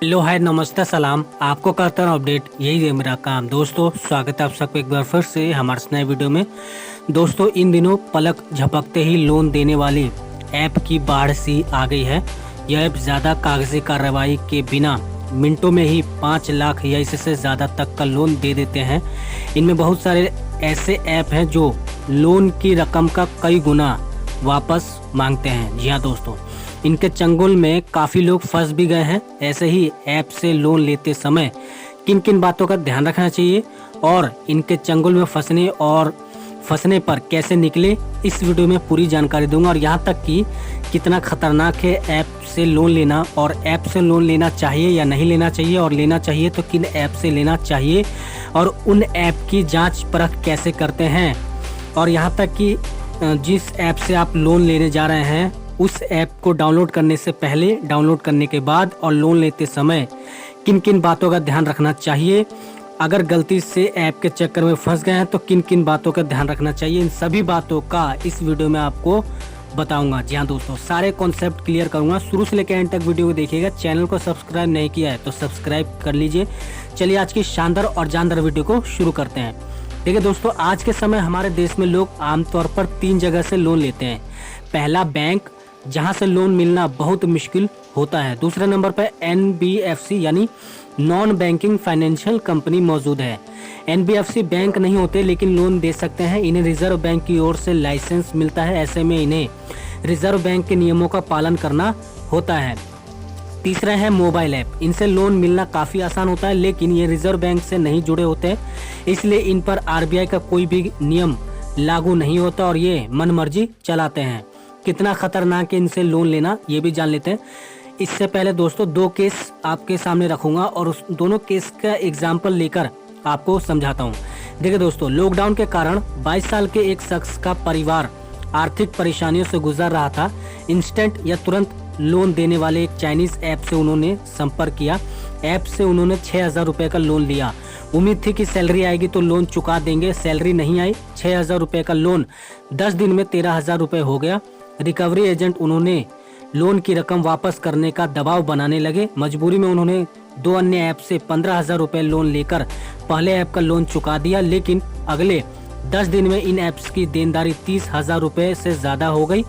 Hello hi नमस्ते सलाम। आपको करता हूँ अपडेट, यही है मेरा काम। दोस्तों स्वागत है आप सबको एक बार फिर से हमारे नए वीडियो में। दोस्तों इन दिनों पलक झपकते ही लोन देने वाली ऐप की बाढ़ सी आ गई है। यह ऐप ज़्यादा कागजी कार्रवाई के बिना मिनटों में ही 5 लाख या इससे ज़्यादा तक का लोन दे देते हैं। इनमें बहुत सारे ऐसे ऐप हैं जो लोन की रकम का कई गुना वापस मांगते हैं। जी हाँ दोस्तों, इनके चंगुल में काफ़ी लोग फंस भी गए हैं। ऐसे ही ऐप से लोन लेते समय किन किन बातों का ध्यान रखना चाहिए और इनके चंगुल में फंसने पर कैसे निकले, इस वीडियो में पूरी जानकारी दूंगा। और यहाँ तक कि कितना खतरनाक है ऐप से लोन लेना, और ऐप से लोन लेना चाहिए या नहीं लेना चाहिए, और लेना चाहिए तो किन ऐप से लेना चाहिए, और उन ऐप की जांच परख कैसे करते हैं, और यहाँ तक कि जिस ऐप से आप लोन लेने जा रहे हैं उस ऐप को डाउनलोड करने से पहले, डाउनलोड करने के बाद और लोन लेते समय किन किन बातों का ध्यान रखना चाहिए। अगर गलती से ऐप के चक्कर में फंस गए हैं तो किन किन बातों का ध्यान रखना चाहिए, इन सभी बातों का इस वीडियो में आपको बताऊंगा। जी हाँ दोस्तों, सारे कॉन्सेप्ट क्लियर करूंगा। शुरू से लेकर एंड तक वीडियो को देखिएगा। चैनल को सब्सक्राइब नहीं किया है तो सब्सक्राइब कर लीजिए। चलिए आज की शानदार और जानदार वीडियो को शुरू करते हैं। देखिए दोस्तों, आज के समय हमारे देश में लोग आमतौर पर 3 जगह से लोन लेते हैं। पहला बैंक, जहां से लोन मिलना बहुत मुश्किल होता है। दूसरे नंबर पर NBFC यानी नॉन बैंकिंग फाइनेंशियल कंपनी मौजूद है। NBFC बैंक नहीं होते लेकिन लोन दे सकते हैं। इन्हें रिजर्व बैंक की ओर से लाइसेंस मिलता है। ऐसे में इन्हें रिजर्व बैंक के नियमों का पालन करना होता है। तीसरा है मोबाइल ऐप। इनसे लोन मिलना काफ़ी आसान होता है लेकिन ये रिजर्व बैंक से नहीं जुड़े होते, इसलिए इन पर RBI का कोई भी नियम लागू नहीं होता और ये मनमर्जी चलाते हैं। कितना खतरनाक है इनसे लोन लेना, ये भी जान लेते हैं। इससे पहले दोस्तों 2 केस आपके सामने रखूंगा और उस दोनों केस का एग्जाम्पल लेकर आपको समझाता हूँ। देखिए दोस्तों, लॉकडाउन के कारण 22 साल के एक शख्स का परिवार आर्थिक परेशानियों से गुजर रहा था। इंस्टेंट या तुरंत लोन देने वाले एक चाइनीज ऐप से उन्होंने संपर्क किया। ऐप से उन्होंने 6,000 रुपये का लोन लिया। उम्मीद थी कि सैलरी आएगी तो लोन चुका देंगे। सैलरी नहीं आई। 6,000 रुपये का लोन 10 दिन में 13,000 रुपये हो गया। रिकवरी एजेंट उन्होंने लोन की रकम वापस करने का दबाव बनाने लगे। मजबूरी में उन्होंने 2 अन्य ऐप से 15,000 रुपये लोन लेकर पहले ऐप का लोन चुका दिया, लेकिन अगले 10 दिन में इन ऐप्स की देनदारी 30,000 रुपये से ज़्यादा हो गई।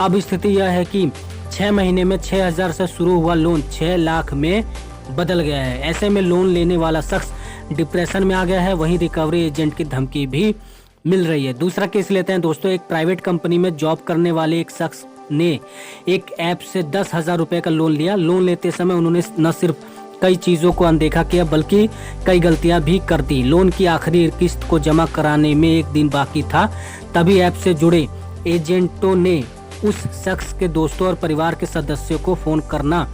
अब स्थिति यह है कि 6 महीने में 6,000 से शुरू हुआ लोन 6 लाख में बदल गया है। ऐसे में लोन लेने वाला शख्स डिप्रेशन में आ गया है। वहीं रिकवरी एजेंट की धमकी भी मिल रही है। दूसरा केस लेते हैं दोस्तों। एक प्राइवेट कंपनी में जॉब करने वाले एक शख्स ने एक ऐप से 10,000 रुपये का लोन लिया। लोन लेते समय उन्होंने न सिर्फ कई चीज़ों को अनदेखा किया बल्कि कई गलतियां भी कर दी। लोन की आखिरी किस्त को जमा कराने में 1 दिन बाकी था, तभी ऐप से जुड़े एजेंटों ने उस शख्स के दोस्तों और परिवार के सदस्यों को फ़ोन करना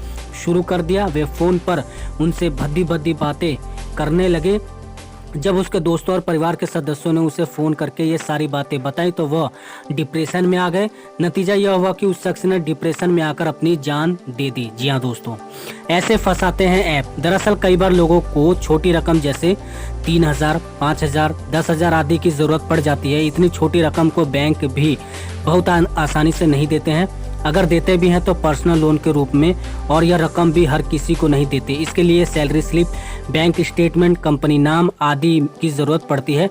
शुरू कर दिया। वे फ़ोन पर उनसे भद्दी भद्दी बातें करने लगे। जब उसके दोस्तों और परिवार के सदस्यों ने उसे फ़ोन करके ये सारी बातें बताई तो वह डिप्रेशन में आ गए। नतीजा यह हुआ कि उस शख्स ने डिप्रेशन में आकर अपनी जान दे दी। जी हाँ दोस्तों, ऐसे फंसाते हैं ऐप। दरअसल कई बार लोगों को छोटी रकम जैसे 3,000, 5,000, 10,000 आदि की ज़रूरत पड़ जाती है। इतनी छोटी रकम को बैंक भी बहुत आसानी से नहीं देते हैं। अगर देते भी हैं तो पर्सनल लोन के रूप में, और यह रकम भी हर किसी को नहीं देते। इसके लिए salary slip, bank statement, company नाम आदि की ज़रूरत पड़ती है।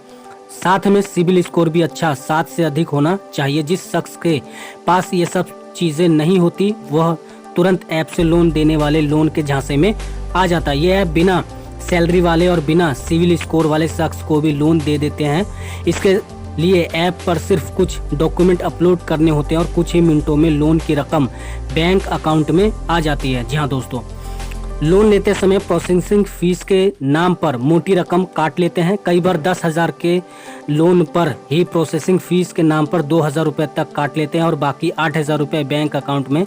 साथ में सिबिल स्कोर भी अच्छा 7 से अधिक होना चाहिए। जिस शख्स के पास ये सब चीज़ें नहीं होती वह तुरंत ऐप से लोन देने वाले लोन के झांसे में आ जाता है। ये ऐप बिना सैलरी वाले और बिना सिबिल स्कोर वाले शख्स को भी लोन दे देते हैं। इसके लिए ऐप पर सिर्फ कुछ डॉक्यूमेंट अपलोड करने होते हैं और कुछ ही मिनटों में लोन की रकम बैंक अकाउंट में आ जाती है। जी हाँ दोस्तों, लोन लेते समय प्रोसेसिंग फीस के नाम पर मोटी रकम काट लेते हैं। कई बार 10,000 के लोन पर ही प्रोसेसिंग फीस के नाम पर 2,000 रुपये तक काट लेते हैं और बाकी 8,000 रुपये बैंक अकाउंट में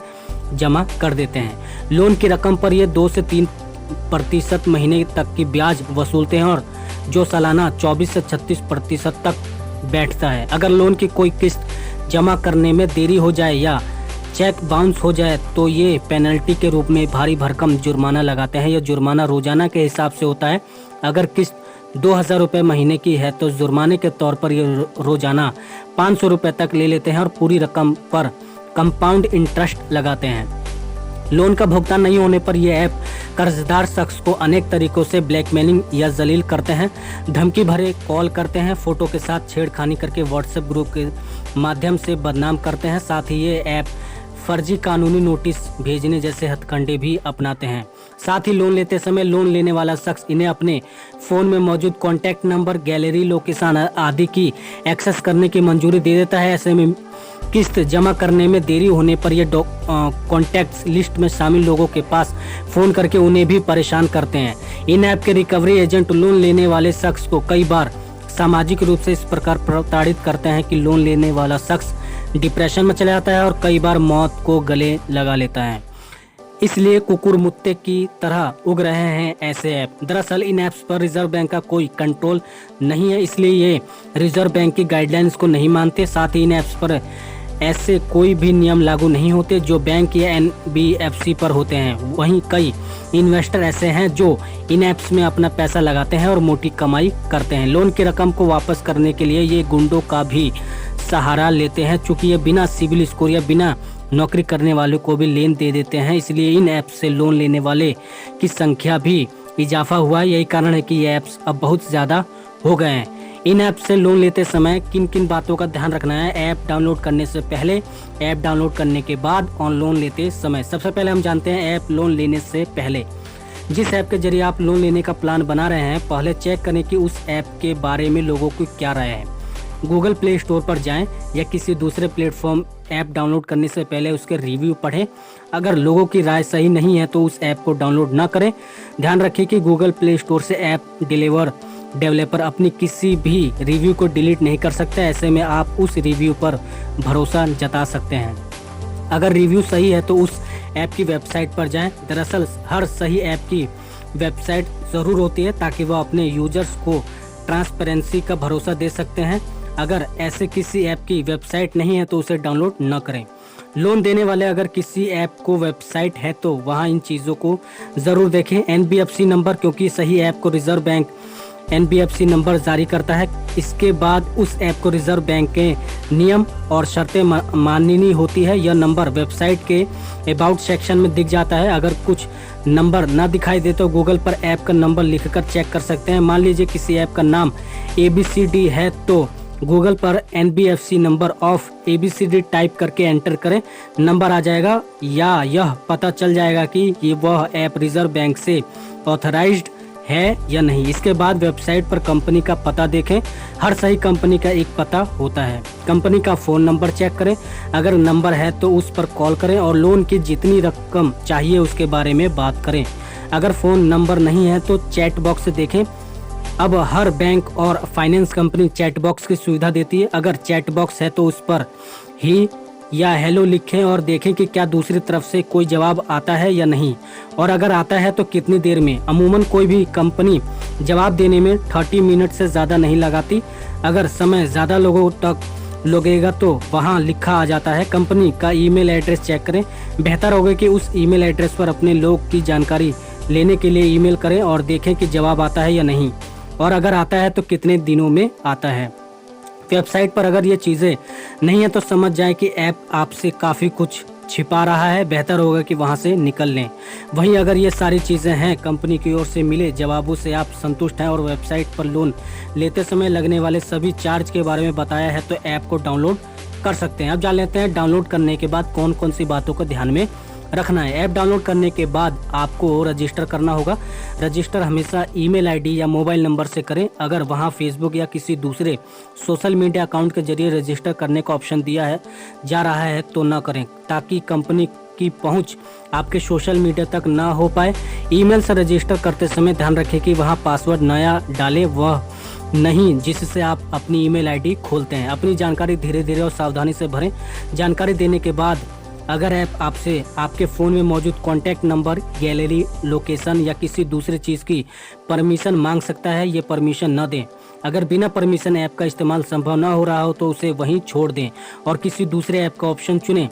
जमा कर देते हैं। लोन की रकम पर ये 2 से 3% महीने तक की ब्याज वसूलते हैं और जो सालाना 24 से 36% तक बैठता है। अगर लोन की कोई किस्त जमा करने में देरी हो जाए या चेक बाउंस हो जाए तो ये पेनल्टी के रूप में भारी भरकम जुर्माना लगाते हैं। यह जुर्माना रोजाना के हिसाब से होता है। अगर किस्त 2,000 रुपये महीने की है तो जुर्माने के तौर पर ये रोजाना 500 रुपये तक ले लेते हैं और पूरी रकम पर कंपाउंड इंटरेस्ट लगाते हैं। लोन का भुगतान नहीं होने पर यह ऐप कर्जदार शख्स को अनेक तरीकों से ब्लैकमेलिंग या जलील करते हैं, धमकी भरे कॉल करते हैं, फोटो के साथ छेड़खानी करके व्हाट्सएप ग्रुप के माध्यम से बदनाम करते हैं। साथ ही ये ऐप फर्जी कानूनी नोटिस भेजने जैसे हथकंडे भी अपनाते हैं। साथ ही लोन लेते समय लोन लेने वाला शख्स इन्हें अपने फ़ोन में मौजूद कॉन्टैक्ट नंबर, गैलरी, लोकेशन आदि की एक्सेस करने की मंजूरी दे देता है। ऐसे में किस्त जमा करने में देरी होने पर ये कॉन्टैक्ट लिस्ट में शामिल लोगों के पास फ़ोन करके उन्हें भी परेशान करते हैं। इन ऐप के रिकवरी एजेंट लोन लेने वाले शख्स को कई बार सामाजिक रूप से इस प्रकार प्रताड़ित करते हैं कि लोन लेने वाला शख्स डिप्रेशन में चला जाता है और कई बार मौत को गले लगा लेता है। इसलिए कुकुर मुत्ते की तरह उग रहे हैं ऐसे ऐप। दरअसल इन ऐप्स पर रिजर्व बैंक का कोई कंट्रोल नहीं है, इसलिए ये रिजर्व बैंक की गाइडलाइंस को नहीं मानते। साथ ही इन ऐप्स पर ऐसे कोई भी नियम लागू नहीं होते जो बैंक या NBFC पर होते हैं। वहीं कई इन्वेस्टर ऐसे हैं जो इन ऐप्स में अपना पैसा लगाते हैं और मोटी कमाई करते हैं। लोन की रकम को वापस करने के लिए ये गुंडों का भी सहारा लेते हैं। चूँकि ये बिना सिविल स्कोर या बिना नौकरी करने वालों को भी लोन दे देते हैं, इसलिए इन ऐप्स से लोन लेने वाले की संख्या भी इजाफा हुआ है। यही कारण है कि ये ऐप्स अब बहुत ज़्यादा हो गए हैं। इन ऐप से लोन लेते समय किन किन बातों का ध्यान रखना है ऐप डाउनलोड करने से पहले, ऐप डाउनलोड करने के बाद और लोन लेते समय। सबसे पहले हम जानते हैं ऐप लोन लेने से पहले। जिस ऐप के जरिए आप लोन लेने का प्लान बना रहे हैं, पहले चेक करें कि उस ऐप के बारे में लोगों की क्या राय है। गूगल प्ले स्टोर पर जाएं या किसी दूसरे प्लेटफॉर्म ऐप डाउनलोड करने से पहले उसके रिव्यू पढ़ें। अगर लोगों की राय सही नहीं है तो उस ऐप को डाउनलोड ना करें। ध्यान रखें कि गूगल प्ले स्टोर से ऐप डेवलपर अपनी किसी भी रिव्यू को डिलीट नहीं कर सकते। ऐसे में आप उस रिव्यू पर भरोसा जता सकते हैं। अगर रिव्यू सही है तो उस ऐप की वेबसाइट पर जाएं। दरअसल हर सही ऐप की वेबसाइट ज़रूर होती है ताकि वह अपने यूजर्स को ट्रांसपेरेंसी का भरोसा दे सकते हैं। अगर ऐसे किसी ऐप की वेबसाइट नहीं है तो उसे डाउनलोड न करें। लोन देने वाले अगर किसी ऐप को वेबसाइट है तो वहां इन चीज़ों को ज़रूर देखें। NBFC नंबर, क्योंकि सही ऐप को रिजर्व बैंक NBFC नंबर जारी करता है। इसके बाद उस ऐप को रिजर्व बैंक के नियम और शर्तें माननी होती है। यह नंबर वेबसाइट के अबाउट सेक्शन में दिख जाता है। अगर कुछ नंबर ना दिखाई दे तो गूगल पर ऐप का नंबर लिखकर चेक कर सकते हैं। मान लीजिए किसी ऐप का नाम ABCD है तो गूगल पर NBFC number of ABCD type करके एंटर करें, नंबर आ जाएगा या यह पता चल जाएगा कि ये वह ऐप रिजर्व बैंक से ऑथराइज्ड है या नहीं। इसके बाद वेबसाइट पर कंपनी का पता देखें। हर सही कंपनी का एक पता होता है। कंपनी का फ़ोन नंबर चेक करें। अगर नंबर है तो उस पर कॉल करें और लोन की जितनी रकम चाहिए उसके बारे में बात करें। अगर फ़ोन नंबर नहीं है तो चैट बॉक्स देखें। अब हर बैंक और फाइनेंस कंपनी चैट बॉक्स की सुविधा देती है। अगर चैट बॉक्स है तो उस पर ही या हेलो लिखें और देखें कि क्या दूसरी तरफ से कोई जवाब आता है या नहीं, और अगर आता है तो कितनी देर में। अमूमन कोई भी कंपनी जवाब देने में 30 मिनट से ज़्यादा नहीं लगाती। अगर समय ज़्यादा लोगों तक लगेगा तो वहाँ लिखा आ जाता है। कंपनी का ईमेल एड्रेस चेक करें। बेहतर होगा कि उस ईमेल एड्रेस पर अपने लोग की जानकारी लेने के लिए ईमेल करें और देखें कि जवाब आता है या नहीं, और अगर आता है तो कितने दिनों में आता है। वेबसाइट पर अगर ये चीज़ें नहीं है तो समझ जाएं कि ऐप आपसे काफ़ी कुछ छिपा रहा है। बेहतर होगा कि वहां से निकल लें। वहीं अगर ये सारी चीज़ें हैं, कंपनी की ओर से मिले जवाबों से आप संतुष्ट हैं और वेबसाइट पर लोन लेते समय लगने वाले सभी चार्ज के बारे में बताया है तो ऐप को डाउनलोड कर सकते हैं। अब जान लेते हैं डाउनलोड करने के बाद कौन कौन सी बातों को ध्यान में रखना है। ऐप डाउनलोड करने के बाद आपको रजिस्टर करना होगा। रजिस्टर हमेशा ईमेल आईडी या मोबाइल नंबर से करें। अगर वहां फेसबुक या किसी दूसरे सोशल मीडिया अकाउंट के जरिए रजिस्टर करने का ऑप्शन दिया जा रहा है तो ना करें, ताकि कंपनी की पहुंच आपके सोशल मीडिया तक ना हो पाए। ईमेल से रजिस्टर करते समय ध्यान रखें कि वहां पासवर्ड नया डालें, वह नहीं जिससे आप अपनी ईमेल आईडी खोलते हैं। अपनी जानकारी धीरे धीरे और सावधानी से भरें। जानकारी देने के बाद अगर ऐप आपसे आपके फ़ोन में मौजूद कॉन्टैक्ट नंबर, गैलरी, लोकेशन या किसी दूसरी चीज़ की परमिशन मांग सकता है, ये परमिशन न दें। अगर बिना परमिशन ऐप का इस्तेमाल संभव ना हो रहा हो तो उसे वहीं छोड़ दें और किसी दूसरे ऐप का ऑप्शन चुनें।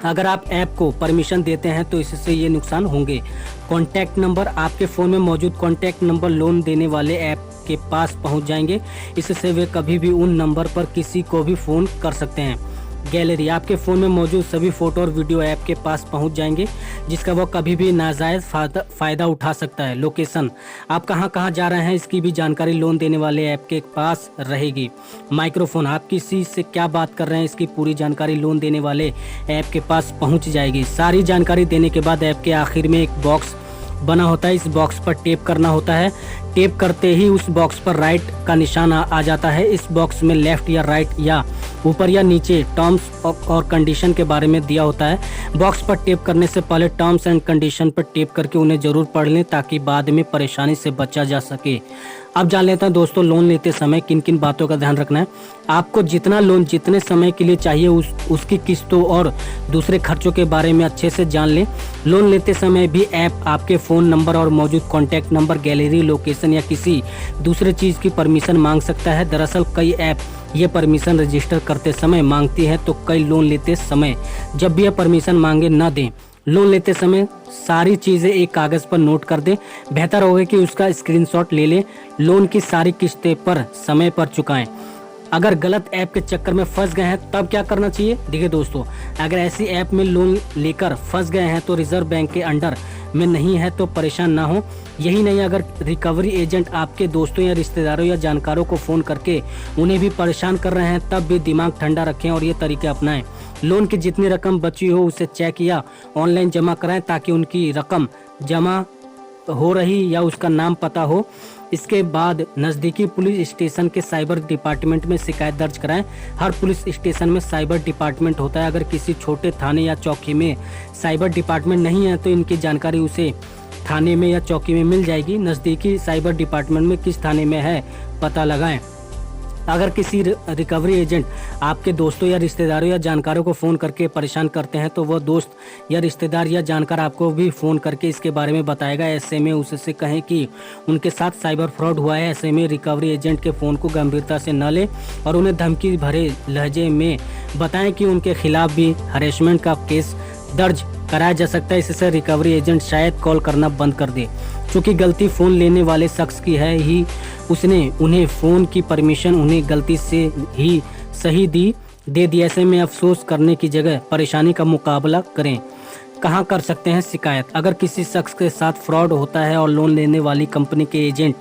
अगर आप ऐप को परमिशन देते हैं तो इससे ये नुकसान होंगे। कॉन्टैक्ट नंबर, आपके फ़ोन में मौजूद कॉन्टैक्ट नंबर लोन देने वाले ऐप के पास पहुंच जाएंगे। इससे वे कभी भी उन नंबर पर किसी को भी फ़ोन कर सकते हैं। गैलरी, आपके फ़ोन में मौजूद सभी फ़ोटो और वीडियो ऐप के पास पहुंच जाएंगे, जिसका वो कभी भी नाजायज़ फ़ायदा उठा सकता है। लोकेशन, आप कहां कहां जा रहे हैं इसकी भी जानकारी लोन देने वाले ऐप के पास रहेगी। माइक्रोफोन, आप किसी से क्या बात कर रहे हैं इसकी पूरी जानकारी लोन देने वाले ऐप के पास पहुंच जाएगी। सारी जानकारी देने के बाद ऐप के आखिर में एक बॉक्स बना होता है, इस बॉक्स पर टैप करना होता है। टैप करते ही उस बॉक्स पर राइट का निशान आ जाता है। इस बॉक्स में लेफ्ट या राइट या ऊपर या नीचे टर्म्स और कंडीशन के बारे में दिया होता है। बॉक्स पर टैप करने से पहले टर्म्स एंड कंडीशन पर टैप करके उन्हें जरूर पढ़ लें, ताकि बाद में परेशानी से बचा जा सके। अब जान लेते हैं दोस्तों, लोन लेते समय किन किन बातों का ध्यान रखना है। आपको जितना लोन जितने समय के लिए चाहिए उसकी किस्तों और दूसरे खर्चों के बारे में अच्छे से जान लें। लोन लेते समय भी ऐप आपके फ़ोन नंबर और मौजूद कॉन्टैक्ट नंबर, गैलरी, लोकेशन या किसी दूसरे चीज़ की परमिशन मांग सकता है। दरअसल कई ऐप ये परमिशन रजिस्टर करते समय मांगती है, तो कई लोन लेते समय जब भी यह परमिशन मांगे न दें। लोन लेते समय सारी चीज़ें एक कागज़ पर नोट कर दें। बेहतर होगा कि उसका स्क्रीनशॉट ले लें। लोन की सारी किस्तें पर समय पर चुकाएं। अगर गलत ऐप के चक्कर में फंस गए हैं तब क्या करना चाहिए। देखिए दोस्तों, अगर ऐसी ऐप में लोन लेकर फंस गए हैं तो रिजर्व बैंक के अंडर में नहीं है तो परेशान ना हो। यही नहीं, अगर रिकवरी एजेंट आपके दोस्तों या रिश्तेदारों या जानकारों को फ़ोन करके उन्हें भी परेशान कर रहे हैं, तब भी दिमाग ठंडा रखें और ये तरीके अपनाएं। लोन की जितनी रकम बची हो उसे चेक या ऑनलाइन जमा कराएं, ताकि उनकी रकम जमा हो रही या उसका नाम पता हो। इसके बाद नज़दीकी पुलिस स्टेशन के साइबर डिपार्टमेंट में शिकायत दर्ज कराएं। हर पुलिस स्टेशन में साइबर डिपार्टमेंट होता है। अगर किसी छोटे थाने या चौकी में साइबर डिपार्टमेंट नहीं है तो इनकी जानकारी उसे थाने में या चौकी में मिल जाएगी। नज़दीकी साइबर डिपार्टमेंट में किस थाने में है पता लगाएं। अगर किसी रिकवरी एजेंट आपके दोस्तों या रिश्तेदारों या जानकारों को फ़ोन करके परेशान करते हैं तो वह दोस्त या रिश्तेदार या जानकार आपको भी फ़ोन करके इसके बारे में बताएगा। ऐसे में उससे कहें कि उनके साथ साइबर फ्रॉड हुआ है। ऐसे में रिकवरी एजेंट के फ़ोन को गंभीरता से न लें और उन्हें धमकी भरे लहजे में बताएं कि उनके खिलाफ भी हरेसमेंट का केस दर्ज कराया जा सकता है। इससे रिकवरी एजेंट शायद कॉल करना बंद कर दे। क्योंकि गलती फ़ोन लेने वाले शख्स की है ही, उसने उन्हें फ़ोन की परमिशन उन्हें गलती से ही सही दे दी। ऐसे में अफसोस करने की जगह परेशानी का मुकाबला करें। कहाँ कर सकते हैं शिकायत। अगर किसी शख्स के साथ फ्रॉड होता है और लोन लेने वाली कंपनी के एजेंट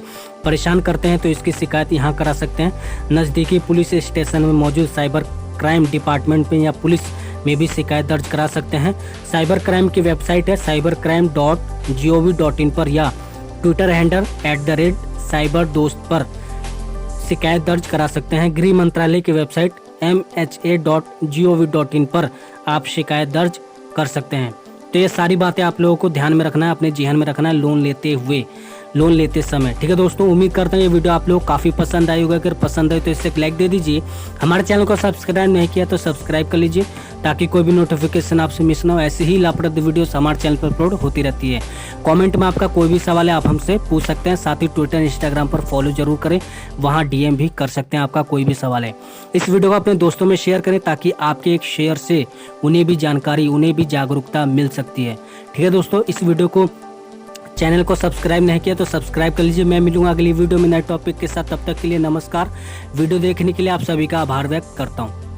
परेशान करते हैं तो इसकी शिकायत यहाँ करा सकते हैं। नज़दीकी पुलिस स्टेशन में मौजूद साइबर क्राइम डिपार्टमेंट में या पुलिस में भी शिकायत दर्ज करा सकते हैं। साइबर क्राइम की वेबसाइट है cybercrime.gov.in पर या ट्विटर हैंडल @cyberdost पर शिकायत दर्ज करा सकते हैं। गृह मंत्रालय की वेबसाइट mha.gov.in पर आप शिकायत दर्ज कर सकते हैं। तो ये सारी बातें आप लोगों को ध्यान में रखना है, अपने ज़हन में रखना है लोन लेते समय। ठीक है दोस्तों, उम्मीद करता हूँ ये वीडियो आप लोगों को काफ़ी पसंद आई होगा। अगर पसंद आए तो इससे लाइक दे दीजिए। हमारे चैनल को सब्सक्राइब नहीं किया तो सब्सक्राइब कर लीजिए, ताकि कोई भी नोटिफिकेशन आपसे मिस ना हो। ऐसे ही लाभप्रद वीडियोस हमारे चैनल पर अपलोड होती रहती है। कमेंट में आपका कोई भी सवाल है आप हमसे पूछ सकते हैं। साथ ही ट्विटर, इंस्टाग्राम पर फॉलो जरूर करें, वहाँ DM भी कर सकते हैं आपका कोई भी सवाल है। इस वीडियो को अपने दोस्तों में शेयर करें, ताकि आपके एक शेयर से उन्हें भी जानकारी, उन्हें भी जागरूकता मिल सकती है। ठीक है दोस्तों, इस वीडियो को, चैनल को सब्सक्राइब नहीं किया तो सब्सक्राइब कर लीजिए। मैं मिलूंगा अगली वीडियो में नए टॉपिक के साथ। तब तक के लिए नमस्कार। वीडियो देखने के लिए आप सभी का आभार व्यक्त करता हूँ।